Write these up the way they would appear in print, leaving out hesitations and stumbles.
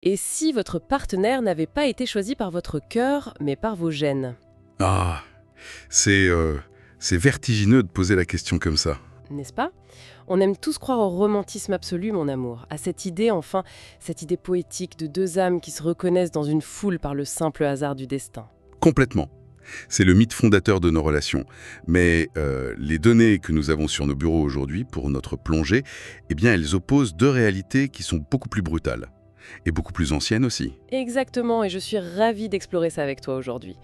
Et si votre partenaire n'avait pas été choisi par votre cœur, mais par vos gènes? Ah, c'est c'est vertigineux de poser la question comme ça. N'est-ce pas? On aime tous croire au romantisme absolu, mon amour, à cette idée, enfin, cette idée poétique de deux âmes qui se reconnaissent dans une foule par le simple hasard du destin. Complètement. C'est le mythe fondateur de nos relations. Mais les données que nous avons sur nos bureaux aujourd'hui pour notre plongée, eh bien, elles opposent deux réalités qui sont beaucoup plus brutales. Et beaucoup plus anciennes aussi. Exactement, et je suis ravie d'explorer ça avec toi aujourd'hui.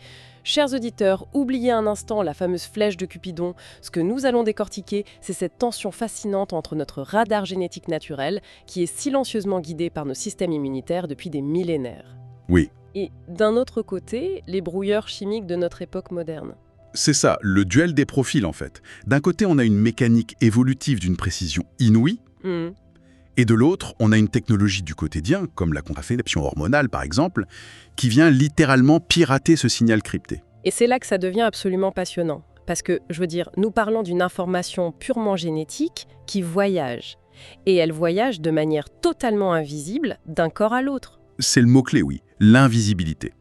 Chers auditeurs, oubliez un instant la fameuse flèche de Cupidon. Ce que nous allons décortiquer, c'est cette tension fascinante entre notre radar génétique naturel, qui est silencieusement guidé par nos systèmes immunitaires depuis des millénaires. Oui, Et d'un autre côté, les brouilleurs chimiques de notre époque moderne. c'est ça, le duel des profils en fait. D'un côté, on a une mécanique évolutive d'une précision inouïe, Hmm. et de l'autre, on a une technologie du quotidien, comme la contraception hormonale par exemple, qui vient littéralement pirater ce signal crypté. Et c'est là que ça devient absolument passionnant. Parce que, je veux dire, nous parlons d'une information purement génétique qui voyage. Et elle voyage de manière totalement invisible d'un corps à l'autre. C'est le mot-clé, oui, l'invisibilité.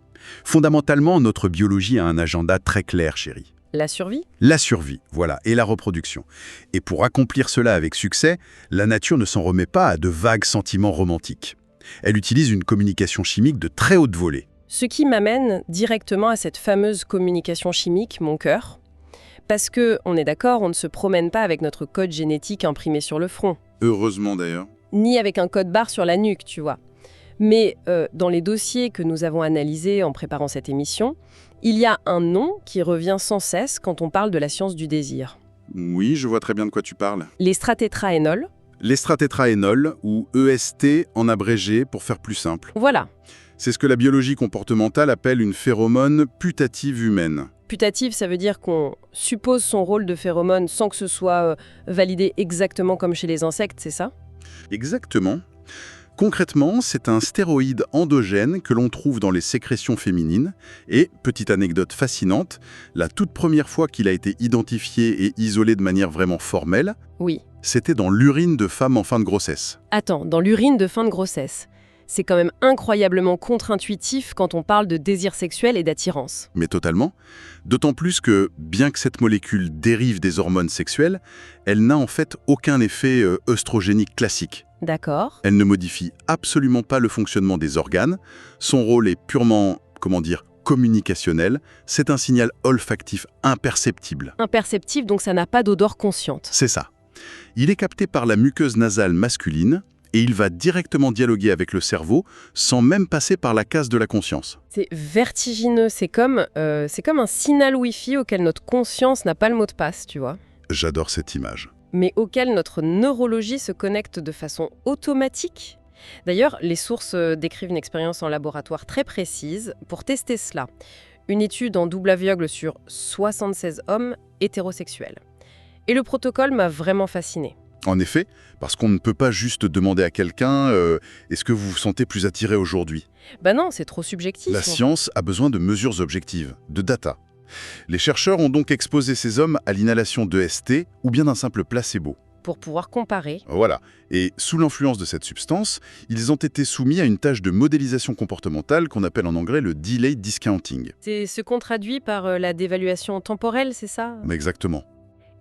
Fondamentalement, notre biologie a un agenda très clair, chérie. La survie? La survie, voilà, et la reproduction. Et pour accomplir cela avec succès, la nature ne s'en remet pas à de vagues sentiments romantiques. Elle utilise une communication chimique de très haute volée. Ce qui m'amène directement à cette fameuse communication chimique, mon cœur. Parce que, on est d'accord, on ne se promène pas avec notre code génétique imprimé sur le front. Heureusement d'ailleurs. Ni avec un code barre sur la nuque, tu vois. Mais dans les dossiers que nous avons analysés en préparant cette émission, il y a un nom qui revient sans cesse quand on parle de la science du désir. Oui, je vois très bien de quoi tu parles. L'estratétraénol. L'estratétraénol, ou EST en abrégé pour faire plus simple. Voilà. C'est ce que la biologie comportementale appelle une phéromone putative humaine. Putative, ça veut dire qu'on suppose son rôle de phéromone sans que ce soit validé exactement comme chez les insectes, c'est ça? Exactement. Concrètement, c'est un stéroïde endogène que l'on trouve dans les sécrétions féminines. Et, petite anecdote fascinante, la toute première fois qu'il a été identifié et isolé de manière vraiment formelle, Oui. c'était dans l'urine de femmes en fin de grossesse. Attends, dans l'urine de fin de grossesse. C'est quand même incroyablement contre-intuitif quand on parle de désir sexuel et d'attirance. Mais totalement. D'autant plus que, bien que cette molécule dérive des hormones sexuelles, elle n'a en fait aucun effet œstrogénique classique. D'accord. Elle ne modifie absolument pas le fonctionnement des organes. Son rôle est purement, communicationnel. C'est un signal olfactif imperceptible. Imperceptible, donc ça n'a pas d'odeur consciente. C'est ça. Il est capté par la muqueuse nasale masculine et il va directement dialoguer avec le cerveau sans même passer par la case de la conscience. C'est vertigineux, c'est comme un signal Wi-Fi auquel notre conscience n'a pas le mot de passe, tu vois. J'adore cette image. Mais auquel notre neurologie se connecte de façon automatique. D'ailleurs, les sources décrivent une expérience en laboratoire très précise pour tester cela. Une étude en double aveugle sur 76 hommes hétérosexuels. Et le protocole m'a vraiment fascinée. En effet, parce qu'on ne peut pas juste demander à quelqu'un est-ce que vous vous sentez plus attiré aujourd'hui ? Bah non, c'est trop subjectif. La science a besoin de mesures objectives, de data. Les chercheurs ont donc exposé ces hommes à l'inhalation d'EST ou bien d'un simple placebo. Pour pouvoir comparer. Voilà. Et sous l'influence de cette substance, ils ont été soumis à une tâche de modélisation comportementale qu'on appelle en anglais le delay discounting. C'est ce qu'on traduit par la dévaluation temporelle, c'est ça ? Exactement.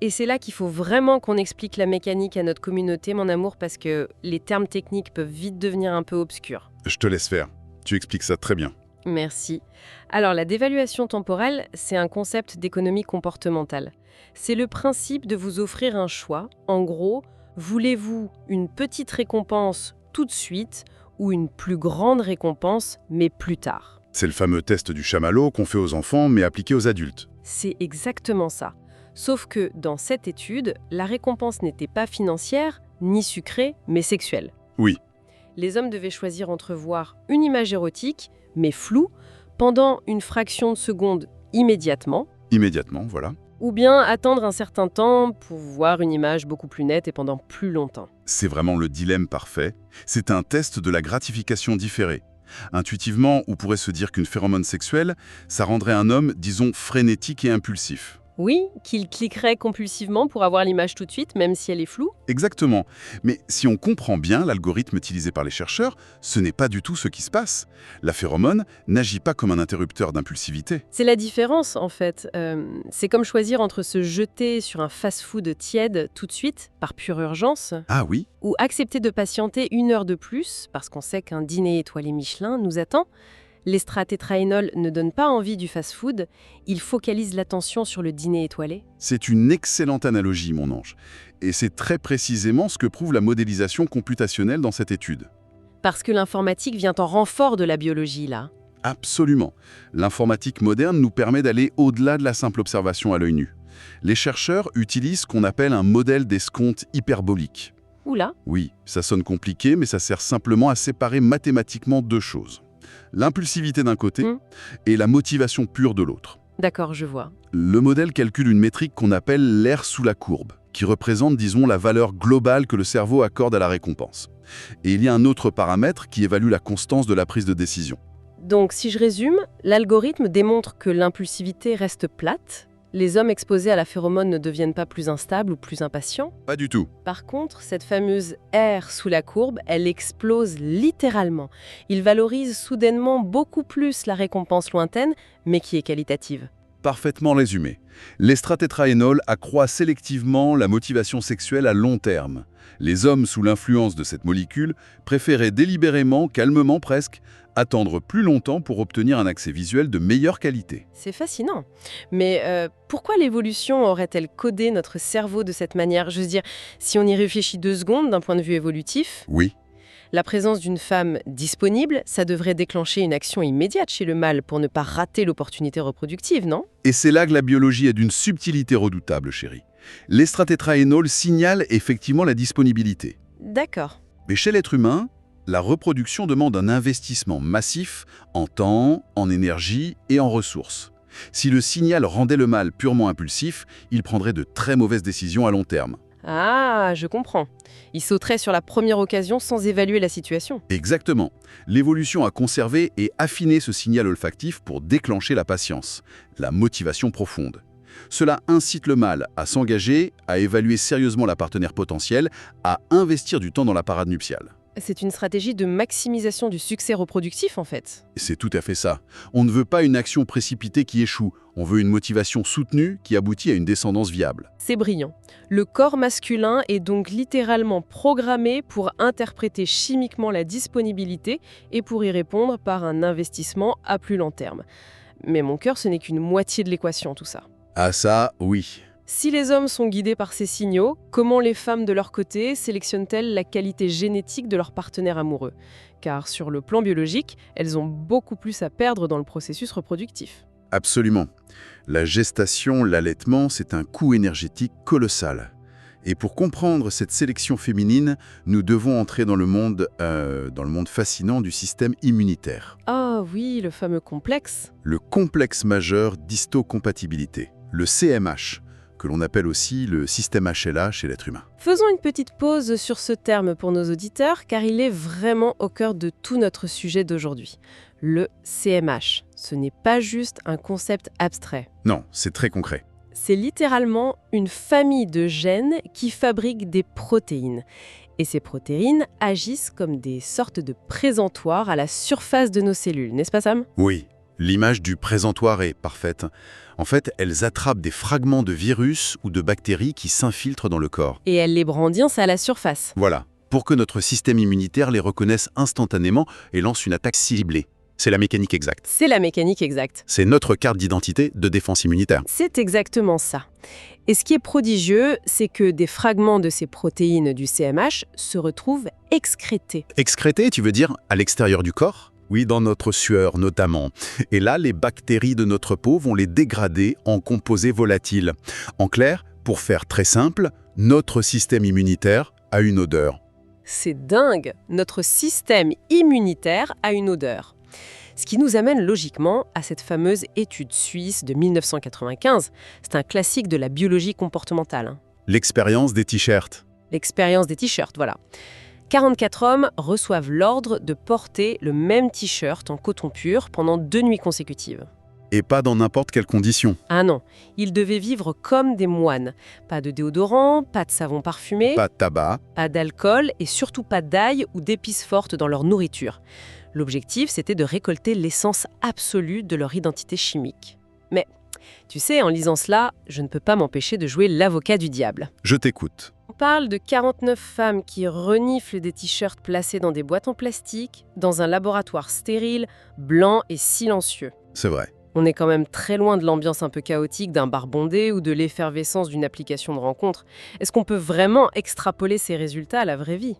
Et c'est là qu'il faut vraiment qu'on explique la mécanique à notre communauté, mon amour, parce que les termes techniques peuvent vite devenir un peu obscurs. Je te laisse faire. Tu expliques ça très bien. Merci. Alors, la dévaluation temporelle, c'est un concept d'économie comportementale. C'est le principe de vous offrir un choix. En gros, voulez-vous une petite récompense tout de suite ou une plus grande récompense, mais plus tard ? C'est le fameux test du chamallow qu'on fait aux enfants, mais appliqué aux adultes. C'est exactement ça. Sauf que dans cette étude, la récompense n'était pas financière, ni sucrée, mais sexuelle. Oui. Les hommes devaient choisir entre voir une image érotique, mais floue, pendant une fraction de seconde immédiatement, Immédiatement, voilà. ou bien attendre un certain temps pour voir une image beaucoup plus nette et pendant plus longtemps. C'est vraiment le dilemme parfait. C'est un test de la gratification différée. Intuitivement, on pourrait se dire qu'une phéromone sexuelle, ça rendrait un homme, disons, frénétique et impulsif. Oui, qu'ils cliqueraient compulsivement pour avoir l'image tout de suite, même si elle est floue. Exactement. Mais si on comprend bien l'algorithme utilisé par les chercheurs, ce n'est pas du tout ce qui se passe. La phéromone n'agit pas comme un interrupteur d'impulsivité. C'est la différence, en fait. C'est comme choisir entre se jeter sur un fast-food tiède tout de suite, par pure urgence, Ah oui? ou accepter de patienter 1 heure de plus, parce qu'on sait qu'un dîner étoilé Michelin nous attend. L'estratétraénol ne donne pas envie du fast-food, il focalise l'attention sur le dîner étoilé. C'est une excellente analogie, mon ange. Et c'est très précisément ce que prouve la modélisation computationnelle dans cette étude. Parce que l'informatique vient en renfort de la biologie, là. Absolument. L'informatique moderne nous permet d'aller au-delà de la simple observation à l'œil nu. Les chercheurs utilisent ce qu'on appelle un modèle d'escompte hyperbolique. Oula, Oui, ça sonne compliqué, mais ça sert simplement à séparer mathématiquement deux choses. L'impulsivité d'un côté et la motivation pure de l'autre. d'accord, je vois. Le modèle calcule une métrique qu'on appelle l'air sous la courbe, qui représente, disons, la valeur globale que le cerveau accorde à la récompense. Et il y a un autre paramètre qui évalue la constance de la prise de décision. Donc, si je résume, l'algorithme démontre que l'impulsivité reste plate, les hommes exposés à la phéromone ne deviennent pas plus instables ou plus impatients. Pas du tout. Par contre, cette fameuse R sous la courbe, elle explose littéralement. Il valorise soudainement beaucoup plus la récompense lointaine, mais qui est qualitative. Parfaitement résumé. L'estratétraénol accroît sélectivement la motivation sexuelle à long terme. Les hommes sous l'influence de cette molécule préféraient délibérément, calmement presque, attendre plus longtemps pour obtenir un accès visuel de meilleure qualité. C'est fascinant. Mais pourquoi l'évolution aurait-elle codé notre cerveau de cette manière? Je veux dire, si on y réfléchit 2 secondes d'un point de vue évolutif, Oui, la présence d'une femme disponible, ça devrait déclencher une action immédiate chez le mâle pour ne pas rater l'opportunité reproductive, non? et c'est là que la biologie est d'une subtilité redoutable, chérie. L'estratétraénol signale effectivement la disponibilité. D'accord. Mais chez l'être humain, la reproduction demande un investissement massif en temps, en énergie et en ressources. Si le signal rendait le mâle purement impulsif, il prendrait de très mauvaises décisions à long terme. Ah, je comprends. Il sauterait sur la première occasion sans évaluer la situation. Exactement. L'évolution a conservé et affiné ce signal olfactif pour déclencher la patience, la motivation profonde. Cela incite le mâle à s'engager, à évaluer sérieusement la partenaire potentielle, à investir du temps dans la parade nuptiale. C'est une stratégie de maximisation du succès reproductif, en fait. Et c'est tout à fait ça. On ne veut pas une action précipitée qui échoue. On veut une motivation soutenue qui aboutit à une descendance viable. C'est brillant. Le corps masculin est donc littéralement programmé pour interpréter chimiquement la disponibilité et pour y répondre par un investissement à plus long terme. Mais mon cœur, ce n'est qu'une moitié de l'équation, tout ça. Ah ça, oui. Si les hommes sont guidés par ces signaux, comment les femmes de leur côté sélectionnent-elles la qualité génétique de leur partenaire amoureux? Car sur le plan biologique, elles ont beaucoup plus à perdre dans le processus reproductif. Absolument. La gestation, l'allaitement, c'est un coût énergétique colossal. Et pour comprendre cette sélection féminine, nous devons entrer dans le monde fascinant du système immunitaire. Ah oui, le fameux complexe. Le complexe majeur d'histocompatibilité, le CMH, que l'on appelle aussi le système HLA chez l'être humain. Faisons une petite pause sur ce terme pour nos auditeurs, car il est vraiment au cœur de tout notre sujet d'aujourd'hui. Le CMH, ce n'est pas juste un concept abstrait. Non, c'est très concret. C'est littéralement une famille de gènes qui fabriquent des protéines. Et ces protéines agissent comme des sortes de présentoirs à la surface de nos cellules, n'est-ce pas Sam? Oui, l'image du présentoir est parfaite. En fait, elles attrapent des fragments de virus ou de bactéries qui s'infiltrent dans le corps. Et elles les brandissent à la surface. Voilà, pour que notre système immunitaire les reconnaisse instantanément et lance une attaque ciblée. C'est la mécanique exacte. C'est la mécanique exacte. C'est notre carte d'identité de défense immunitaire. C'est exactement ça. Et ce qui est prodigieux, c'est que des fragments de ces protéines du CMH se retrouvent excrétés. Excrété, tu veux dire à l'extérieur du corps? Oui, dans notre sueur notamment. Et là, les bactéries de notre peau vont les dégrader en composés volatiles. En clair, pour faire très simple, notre système immunitaire a une odeur. C'est dingue! Notre système immunitaire a une odeur. Ce qui nous amène logiquement à cette fameuse étude suisse de 1995. C'est un classique de la biologie comportementale. L'expérience des t-shirts. L'expérience des t-shirts, voilà. 44 hommes reçoivent l'ordre de porter le même t-shirt en coton pur pendant 2 nuits consécutives. Et pas dans n'importe quelle condition. Ah non, ils devaient vivre comme des moines. Pas de déodorant, pas de savon parfumé, Pas de tabac. pas d'alcool et surtout pas d'ail ou d'épices fortes dans leur nourriture. L'objectif, c'était de récolter l'essence absolue de leur identité chimique. Mais, tu sais, en lisant cela, je ne peux pas m'empêcher de jouer l'avocat du diable. Je t'écoute. On parle de 49 femmes qui reniflent des t-shirts placés dans des boîtes en plastique, dans un laboratoire stérile, blanc et silencieux. C'est vrai. On est quand même très loin de l'ambiance un peu chaotique d'un bar bondé ou de l'effervescence d'une application de rencontre. Est-ce qu'on peut vraiment extrapoler ces résultats à la vraie vie?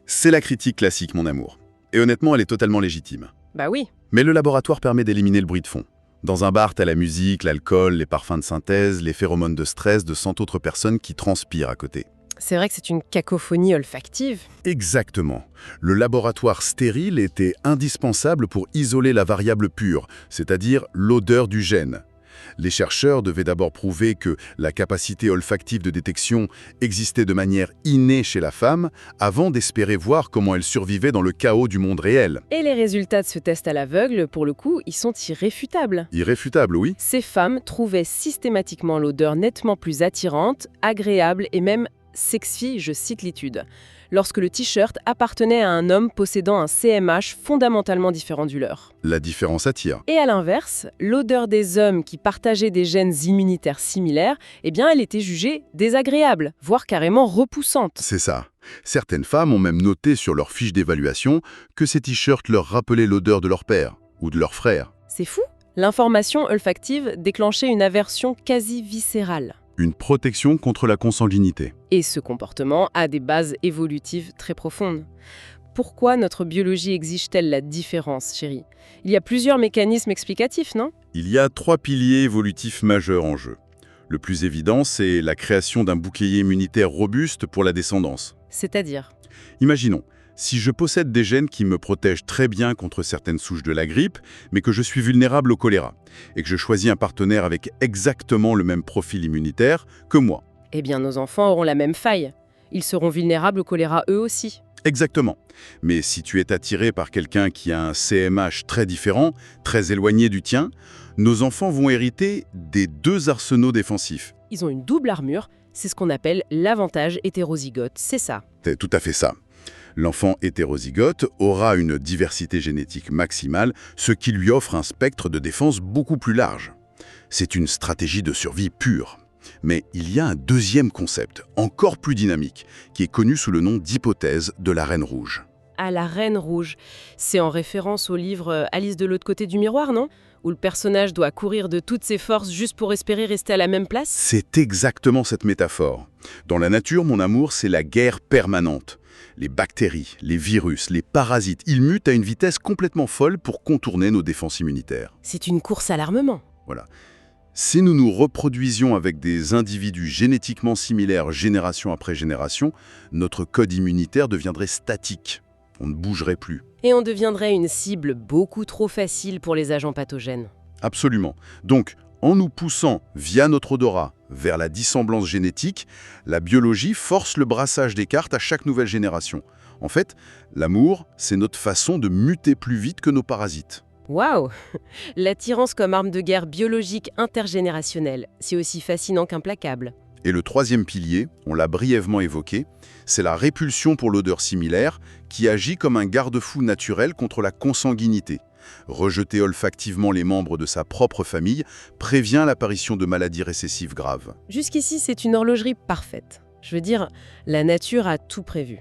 C'est la critique classique, mon amour. Et honnêtement, elle est totalement légitime. Bah oui. Mais le laboratoire permet d'éliminer le bruit de fond. Dans un bar, t'as la musique, l'alcool, les parfums de synthèse, les phéromones de stress de 100 autres personnes qui transpirent à côté. C'est vrai que c'est une cacophonie olfactive. Exactement. Le laboratoire stérile était indispensable pour isoler la variable pure, c'est-à-dire l'odeur du gène. Les chercheurs devaient d'abord prouver que la capacité olfactive de détection existait de manière innée chez la femme, avant d'espérer voir comment elle survivait dans le chaos du monde réel. Et les résultats de ce test à l'aveugle, pour le coup, ils sont irréfutables. Irréfutable, oui. Ces femmes trouvaient systématiquement l'odeur nettement plus attirante, agréable et même sexy, je cite l'étude, lorsque le t-shirt appartenait à un homme possédant un CMH fondamentalement différent du leur. La différence attire. Et à l'inverse, l'odeur des hommes qui partageaient des gènes immunitaires similaires, eh bien, elle était jugée désagréable, voire carrément repoussante. C'est ça. Certaines femmes ont même noté sur leur fiche d'évaluation que ces t-shirts leur rappelaient l'odeur de leur père ou de leur frère. C'est fou. L'information olfactive déclenchait une aversion quasi viscérale. Une protection contre la consanguinité. Et ce comportement a des bases évolutives très profondes. Pourquoi notre biologie exige-t-elle la différence, chérie? Il y a plusieurs mécanismes explicatifs, non? Il y a 3 piliers évolutifs majeurs en jeu. Le plus évident, c'est la création d'un bouclier immunitaire robuste pour la descendance. C'est-à-dire? Imaginons, si je possède des gènes qui me protègent très bien contre certaines souches de la grippe, mais que je suis vulnérable au choléra, et que je choisis un partenaire avec exactement le même profil immunitaire que moi. Eh bien, nos enfants auront la même faille. Ils seront vulnérables au choléra eux aussi. Exactement. Mais si tu es attiré par quelqu'un qui a un CMH très différent, très éloigné du tien, nos enfants vont hériter des 2 arsenaux défensifs. Ils ont une double armure, c'est ce qu'on appelle l'avantage hétérozygote, c'est ça. C'est tout à fait ça. L'enfant hétérozygote aura une diversité génétique maximale, ce qui lui offre un spectre de défense beaucoup plus large. C'est une stratégie de survie pure. Mais il y a un deuxième concept, encore plus dynamique, qui est connu sous le nom d'hypothèse de la Reine Rouge. À la Reine Rouge, c'est en référence au livre Alice de l'autre côté du miroir, non? Où le personnage doit courir de toutes ses forces juste pour espérer rester à la même place? C'est exactement cette métaphore. Dans la nature, mon amour, c'est la guerre permanente. Les bactéries, les virus, les parasites, ils mutent à une vitesse complètement folle pour contourner nos défenses immunitaires. C'est une course à l'armement. Voilà. Si nous nous reproduisions avec des individus génétiquement similaires génération après génération, notre code immunitaire deviendrait statique. On ne bougerait plus. Et on deviendrait une cible beaucoup trop facile pour les agents pathogènes. Absolument. Donc, en nous poussant via notre odorat vers la dissemblance génétique, la biologie force le brassage des cartes à chaque nouvelle génération. En fait, l'amour, c'est notre façon de muter plus vite que nos parasites. Waouh! L'attirance comme arme de guerre biologique intergénérationnelle, c'est aussi fascinant qu'implacable. Et le troisième pilier, on l'a brièvement évoqué, c'est la répulsion pour l'odeur similaire qui agit comme un garde-fou naturel contre la consanguinité. Rejeter olfactivement les membres de sa propre famille prévient l'apparition de maladies récessives graves. Jusqu'ici, c'est une horlogerie parfaite. Je veux dire, la nature a tout prévu.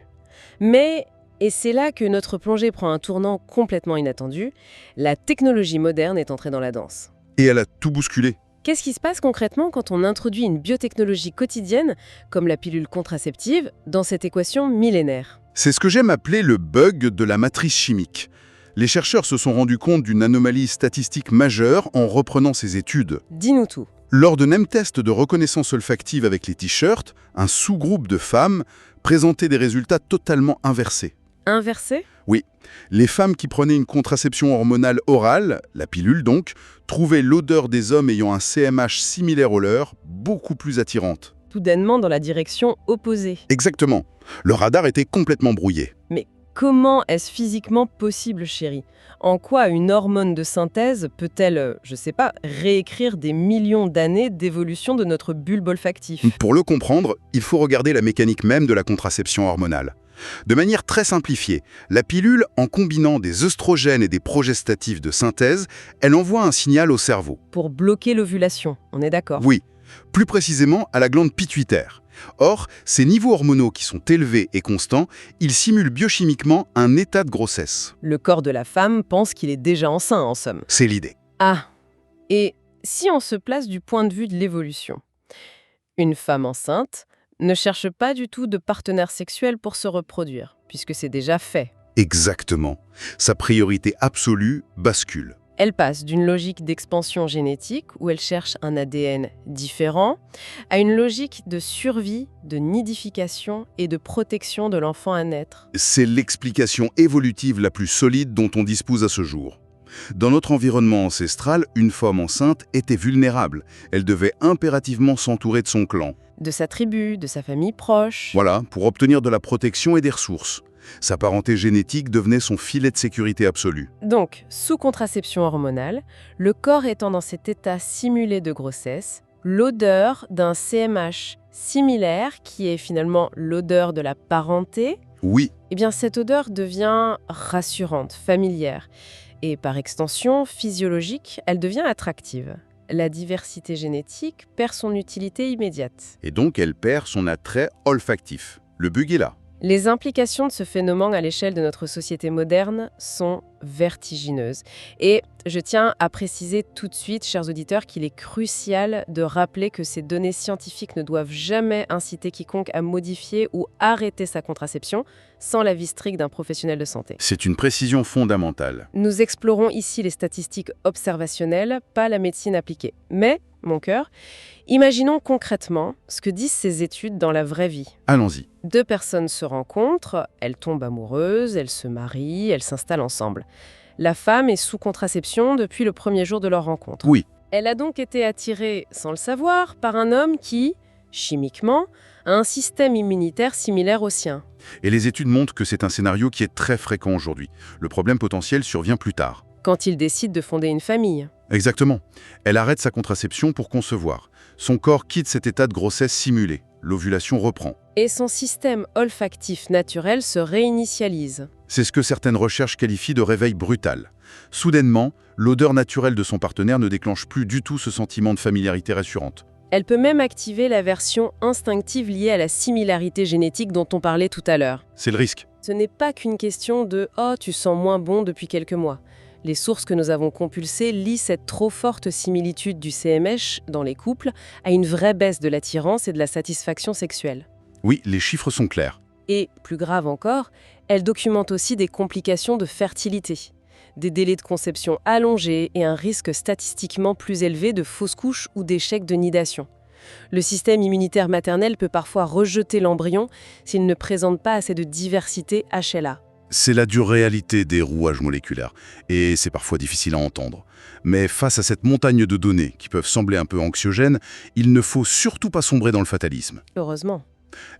Mais, et c'est là que notre plongée prend un tournant complètement inattendu, la technologie moderne est entrée dans la danse. Et elle a tout bousculé. Qu'est-ce qui se passe concrètement quand on introduit une biotechnologie quotidienne, comme la pilule contraceptive, dans cette équation millénaire? C'est ce que j'aime appeler le bug de la matrice chimique. Les chercheurs se sont rendus compte d'une anomalie statistique majeure en reprenant ces études. Dis-nous tout. Lors de mêmes tests de reconnaissance olfactive avec les t-shirts, un sous-groupe de femmes présentait des résultats totalement inversés. Inversé? Oui, les femmes qui prenaient une contraception hormonale orale, la pilule donc, trouvaient l'odeur des hommes ayant un CMH similaire au leur beaucoup plus attirante. Soudainement dans la direction opposée. Exactement. Le radar était complètement brouillé. Mais comment est-ce physiquement possible, chérie? En quoi une hormone de synthèse peut-elle, je sais pas, réécrire des millions d'années d'évolution de notre bulbe olfactif? Pour le comprendre, il faut regarder la mécanique même de la contraception hormonale. De manière très simplifiée, la pilule, en combinant des œstrogènes et des progestatifs de synthèse, elle envoie un signal au cerveau. Pour bloquer l'ovulation, on est d'accord? Oui, plus précisément à la glande pituitaire. Or, ces niveaux hormonaux qui sont élevés et constants, ils simulent biochimiquement un état de grossesse. Le corps de la femme pense qu'il est déjà enceint, en somme. C'est l'idée. Ah, et si on se place du point de vue de l'évolution? Une femme enceinte ne cherche pas du tout de partenaire sexuel pour se reproduire, puisque c'est déjà fait. Exactement. Sa priorité absolue bascule. Elle passe d'une logique d'expansion génétique, où elle cherche un ADN différent, à une logique de survie, de nidification et de protection de l'enfant à naître. C'est l'explication évolutive la plus solide dont on dispose à ce jour. Dans notre environnement ancestral, une femme enceinte était vulnérable. Elle devait impérativement s'entourer de son clan. De sa tribu, de sa famille proche. Voilà, pour obtenir de la protection et des ressources. Sa parenté génétique devenait son filet de sécurité absolu. Donc, sous contraception hormonale, le corps étant dans cet état simulé de grossesse, l'odeur d'un CMH similaire, qui est finalement l'odeur de la parenté, Oui, eh bien cette odeur devient rassurante, familière. Et par extension, physiologique, elle devient attractive. La diversité génétique perd son utilité immédiate. et donc elle perd son attrait olfactif. Le bug est là. Les implications de ce phénomène à l'échelle de notre société moderne sont vertigineuses. Et je tiens à préciser tout de suite, chers auditeurs, qu'il est crucial de rappeler que ces données scientifiques ne doivent jamais inciter quiconque à modifier ou arrêter sa contraception sans l'avis strict d'un professionnel de santé. C'est une précision fondamentale. Nous explorons ici les statistiques observationnelles, pas la médecine appliquée. Mais, mon cœur, imaginons concrètement ce que disent ces études dans la vraie vie. Allons-y. 2 personnes se rencontrent, elles tombent amoureuses, elles se marient, elles s'installent ensemble. La femme est sous contraception depuis le premier jour de leur rencontre. Oui, Elle a donc été attirée, sans le savoir, par un homme qui, chimiquement, a un système immunitaire similaire au sien. et les études montrent que c'est un scénario qui est très fréquent aujourd'hui. Le problème potentiel survient plus tard. Quand il décide de fonder une famille. Exactement. Elle arrête sa contraception pour concevoir. Son corps quitte cet état de grossesse simulé. L'ovulation reprend. Et son système olfactif naturel se réinitialise. C'est ce que certaines recherches qualifient de réveil brutal. Soudainement, l'odeur naturelle de son partenaire ne déclenche plus du tout ce sentiment de familiarité rassurante. Elle peut même activer la version instinctive liée à la similarité génétique dont on parlait tout à l'heure. C'est le risque. Ce n'est pas qu'une question de « oh, tu sens moins bon depuis quelques mois ». Les sources que nous avons compulsées lient cette trop forte similitude du CMH dans les couples à une vraie baisse de l'attirance et de la satisfaction sexuelle. Oui, les chiffres sont clairs. Et, plus grave encore, elles documentent aussi des complications de fertilité, des délais de conception allongés et un risque statistiquement plus élevé de fausses couches ou d'échec de nidation. Le système immunitaire maternel peut parfois rejeter l'embryon s'il ne présente pas assez de diversité HLA. C'est la dure réalité des rouages moléculaires, et c'est parfois difficile à entendre. Mais face à cette montagne de données qui peuvent sembler un peu anxiogènes, il ne faut surtout pas sombrer dans le fatalisme. Heureusement.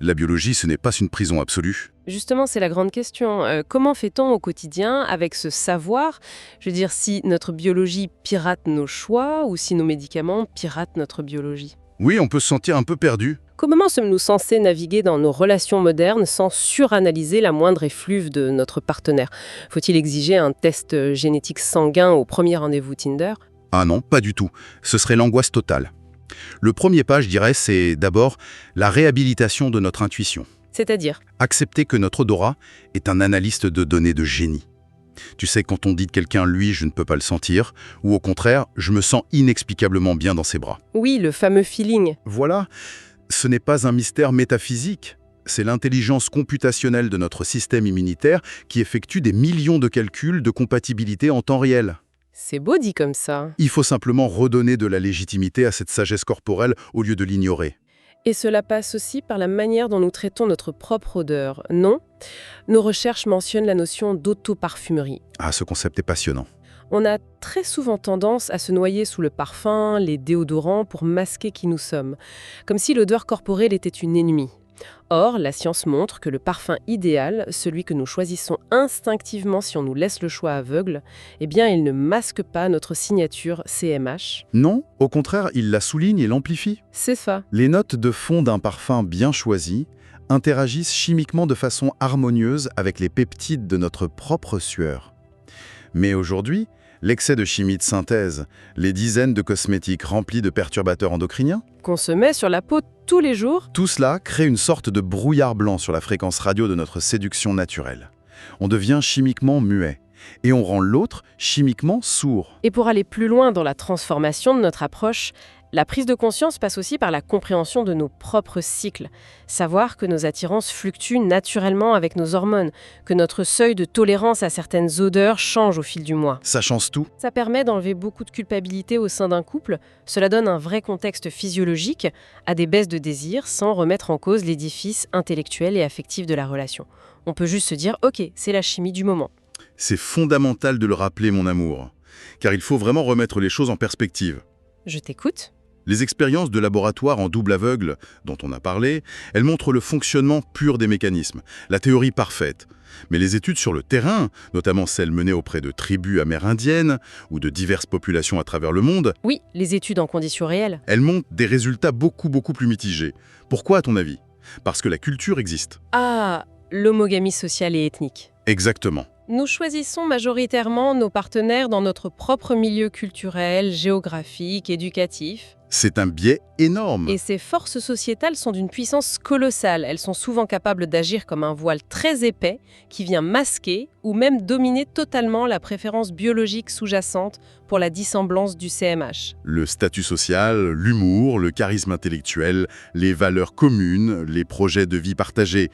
La biologie, ce n'est pas une prison absolue. Justement, c'est la grande question. Comment fait-on au quotidien avec ce savoir? Je veux dire, si notre biologie pirate nos choix ou si nos médicaments piratent notre biologie. Oui, on peut se sentir un peu perdu. Comment sommes-nous censés naviguer dans nos relations modernes sans suranalyser la moindre effluve de notre partenaire? Faut-il exiger un test génétique sanguin au premier rendez-vous Tinder? Ah non, pas du tout. Ce serait l'angoisse totale. Le premier pas, je dirais, c'est d'abord la réhabilitation de notre intuition. C'est-à-dire? Accepter que notre odorat est un analyste de données de génie. Tu sais, quand on dit de quelqu'un « lui, je ne peux pas le sentir », ou au contraire « je me sens inexplicablement bien dans ses bras ». Oui, le fameux feeling. Voilà, ce n'est pas un mystère métaphysique. C'est l'intelligence computationnelle de notre système immunitaire qui effectue des millions de calculs de compatibilité en temps réel. C'est beau dit comme ça. Il faut simplement redonner de la légitimité à cette sagesse corporelle au lieu de l'ignorer. Et cela passe aussi par la manière dont nous traitons notre propre odeur, non? Nos recherches mentionnent la notion d'autoparfumerie. Ah, ce concept est passionnant. On a très souvent tendance à se noyer sous le parfum, les déodorants pour masquer qui nous sommes, comme si l'odeur corporelle était une ennemie. Or, la science montre que le parfum idéal, celui que nous choisissons instinctivement si on nous laisse le choix aveugle, eh bien, il ne masque pas notre signature CMH. Non, au contraire, il la souligne et l'amplifie. C'est ça. Les notes de fond d'un parfum bien choisi interagissent chimiquement de façon harmonieuse avec les peptides de notre propre sueur. Mais aujourd'hui, l'excès de chimie de synthèse, les dizaines de cosmétiques remplis de perturbateurs endocriniens, Qu'on se met sur la peau tous les jours. tout cela crée une sorte de brouillard blanc sur la fréquence radio de notre séduction naturelle. On devient chimiquement muet et on rend l'autre chimiquement sourd. Et pour aller plus loin dans la transformation de notre approche, la prise de conscience passe aussi par la compréhension de nos propres cycles. Savoir que nos attirances fluctuent naturellement avec nos hormones, que notre seuil de tolérance à certaines odeurs change au fil du mois. Ça change tout. Ça permet d'enlever beaucoup de culpabilité au sein d'un couple. Cela donne un vrai contexte physiologique à des baisses de désir sans remettre en cause l'édifice intellectuel et affectif de la relation. On peut juste se dire « Ok, c'est la chimie du moment ». C'est fondamental de le rappeler, mon amour, car il faut vraiment remettre les choses en perspective. Je t'écoute. Les expériences de laboratoire en double aveugle, dont on a parlé, elles montrent le fonctionnement pur des mécanismes, la théorie parfaite. Mais les études sur le terrain, notamment celles menées auprès de tribus amérindiennes ou de diverses populations à travers le monde, Oui, les études en conditions réelles. elles montrent des résultats beaucoup plus mitigés. Pourquoi, à ton avis? Parce que la culture existe. Ah, l'homogamie sociale et ethnique. Exactement. Nous choisissons majoritairement nos partenaires dans notre propre milieu culturel, géographique, éducatif. C'est un biais énorme. Et ces forces sociétales sont d'une puissance colossale. Elles sont souvent capables d'agir comme un voile très épais qui vient masquer ou même dominer totalement la préférence biologique sous-jacente pour la dissemblance du CMH. Le statut social, l'humour, le charisme intellectuel, les valeurs communes, les projets de vie partagés,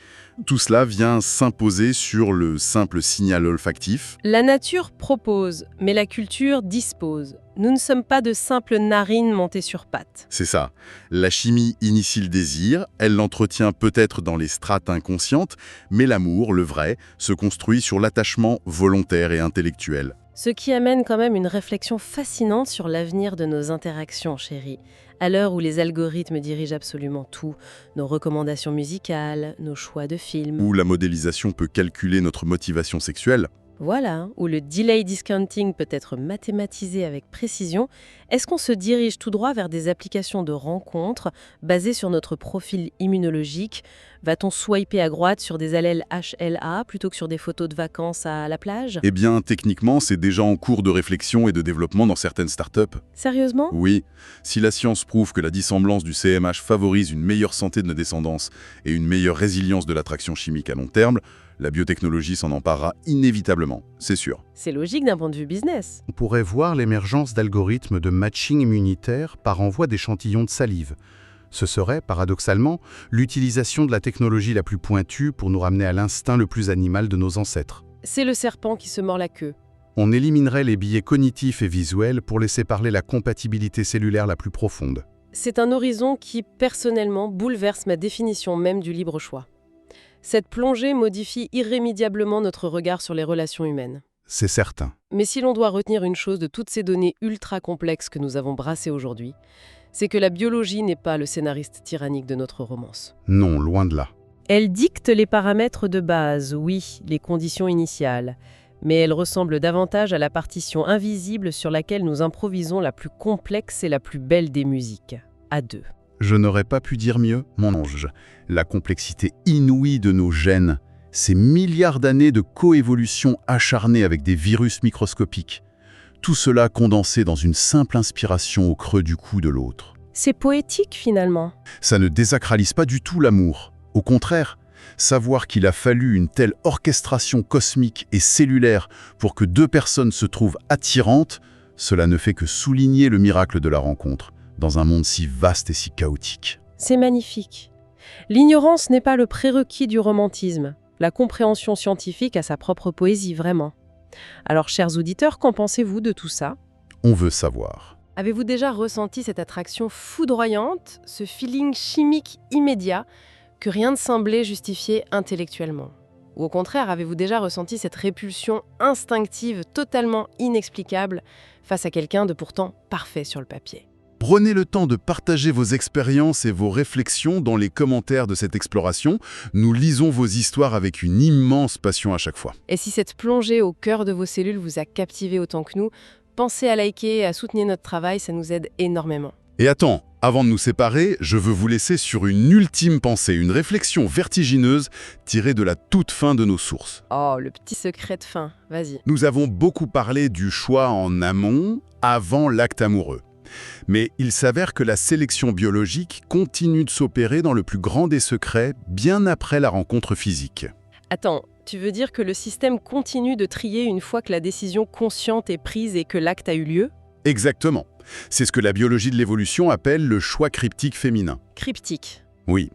tout cela vient s'imposer sur le simple signal olfactif. La nature propose, mais la culture dispose. Nous ne sommes pas de simples narines montées sur pattes. C'est ça. La chimie initie le désir, elle l'entretient peut-être dans les strates inconscientes, mais l'amour, le vrai, se construit sur l'attachement volontaire et intellectuel. Ce qui amène quand même une réflexion fascinante sur l'avenir de nos interactions, chérie. À l'heure où les algorithmes dirigent absolument tout, nos recommandations musicales, nos choix de films, Où la modélisation peut calculer notre motivation sexuelle. voilà, où le delay discounting peut être mathématisé avec précision, est-ce qu'on se dirige tout droit vers des applications de rencontres basées sur notre profil immunologique? Va-t-on swiper à droite sur des allèles HLA plutôt que sur des photos de vacances à la plage? Eh bien, techniquement, c'est déjà en cours de réflexion et de développement dans certaines startups. Sérieusement? Oui, si la science prouve que la dissemblance du CMH favorise une meilleure santé de nos descendants et une meilleure résilience de l'attraction chimique à long terme, la biotechnologie s'en emparera inévitablement, c'est sûr. C'est logique d'un point de vue business. On pourrait voir l'émergence d'algorithmes de matching immunitaire par envoi d'échantillons de salive. Ce serait, paradoxalement, l'utilisation de la technologie la plus pointue pour nous ramener à l'instinct le plus animal de nos ancêtres. C'est le serpent qui se mord la queue. On éliminerait les biais cognitifs et visuels pour laisser parler la compatibilité cellulaire la plus profonde. C'est un horizon qui, personnellement, bouleverse ma définition même du libre choix. Cette plongée modifie irrémédiablement notre regard sur les relations humaines. C'est certain. Mais si l'on doit retenir une chose de toutes ces données ultra complexes que nous avons brassées aujourd'hui, c'est que la biologie n'est pas le scénariste tyrannique de notre romance. Non, loin de là. Elle dicte les paramètres de base, oui, les conditions initiales, mais elle ressemble davantage à la partition invisible sur laquelle nous improvisons la plus complexe et la plus belle des musiques, à deux. Je n'aurais pas pu dire mieux, mon ange. La complexité inouïe de nos gènes, ces milliards d'années de coévolution acharnée avec des virus microscopiques, tout cela condensé dans une simple inspiration au creux du cou de l'autre. C'est poétique finalement. Ça ne désacralise pas du tout l'amour. Au contraire, savoir qu'il a fallu une telle orchestration cosmique et cellulaire pour que deux personnes se trouvent attirantes, cela ne fait que souligner le miracle de la rencontre, dans un monde si vaste et si chaotique. C'est magnifique. L'ignorance n'est pas le prérequis du romantisme. La compréhension scientifique a sa propre poésie, vraiment. Alors, chers auditeurs, qu'en pensez-vous de tout ça? On veut savoir. Avez-vous déjà ressenti cette attraction foudroyante, ce feeling chimique immédiat que rien ne semblait justifier intellectuellement? Ou au contraire, avez-vous déjà ressenti cette répulsion instinctive totalement inexplicable face à quelqu'un de pourtant parfait sur le papier? Prenez le temps de partager vos expériences et vos réflexions dans les commentaires de cette exploration. Nous lisons vos histoires avec une immense passion à chaque fois. Et si cette plongée au cœur de vos cellules vous a captivé autant que nous, pensez à liker et à soutenir notre travail, ça nous aide énormément. Et attends, avant de nous séparer, je veux vous laisser sur une ultime pensée, une réflexion vertigineuse tirée de la toute fin de nos sources. Oh, le petit secret de fin, vas-y. Nous avons beaucoup parlé du choix en amont, avant l'acte amoureux. Mais il s'avère que la sélection biologique continue de s'opérer dans le plus grand des secrets, bien après la rencontre physique. Attends, tu veux dire que le système continue de trier une fois que la décision consciente est prise et que l'acte a eu lieu? Exactement. C'est ce que la biologie de l'évolution appelle le choix cryptique féminin. Cryptique. Oui.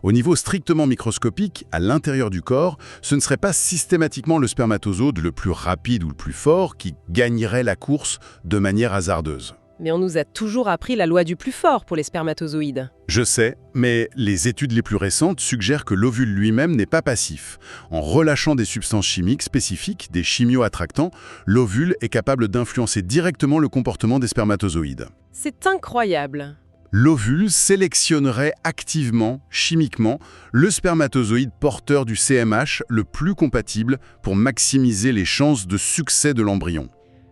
Au niveau strictement microscopique, à l'intérieur du corps, ce ne serait pas systématiquement le spermatozoïde le plus rapide ou le plus fort qui gagnerait la course de manière hasardeuse. Mais on nous a toujours appris la loi du plus fort pour les spermatozoïdes. Je sais, mais les études les plus récentes suggèrent que l'ovule lui-même n'est pas passif. En relâchant des substances chimiques spécifiques, des chimioattractants, l'ovule est capable d'influencer directement le comportement des spermatozoïdes. C'est incroyable. L'ovule sélectionnerait activement, chimiquement, le spermatozoïde porteur du CMH le plus compatible pour maximiser les chances de succès de l'embryon.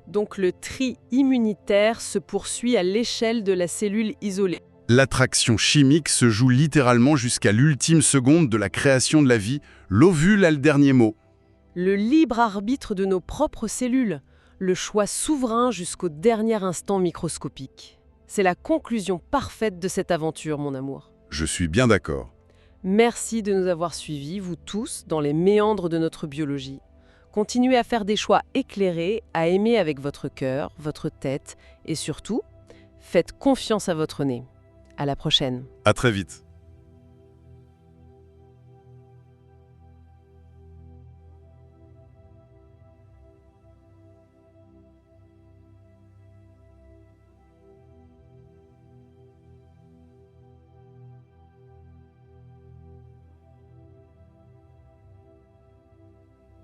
Donc le tri immunitaire se poursuit à l'échelle de la cellule isolée. L'attraction chimique se joue littéralement jusqu'à l'ultime seconde de la création de la vie. L'ovule a le dernier mot. Le libre arbitre de nos propres cellules, le choix souverain jusqu'au dernier instant microscopique. C'est la conclusion parfaite de cette aventure, mon amour. Je suis bien d'accord. Merci de nous avoir suivis, vous tous, dans les méandres de notre biologie. Continuez à faire des choix éclairés, à aimer avec votre cœur, votre tête et surtout, faites confiance à votre nez. À la prochaine. À très vite.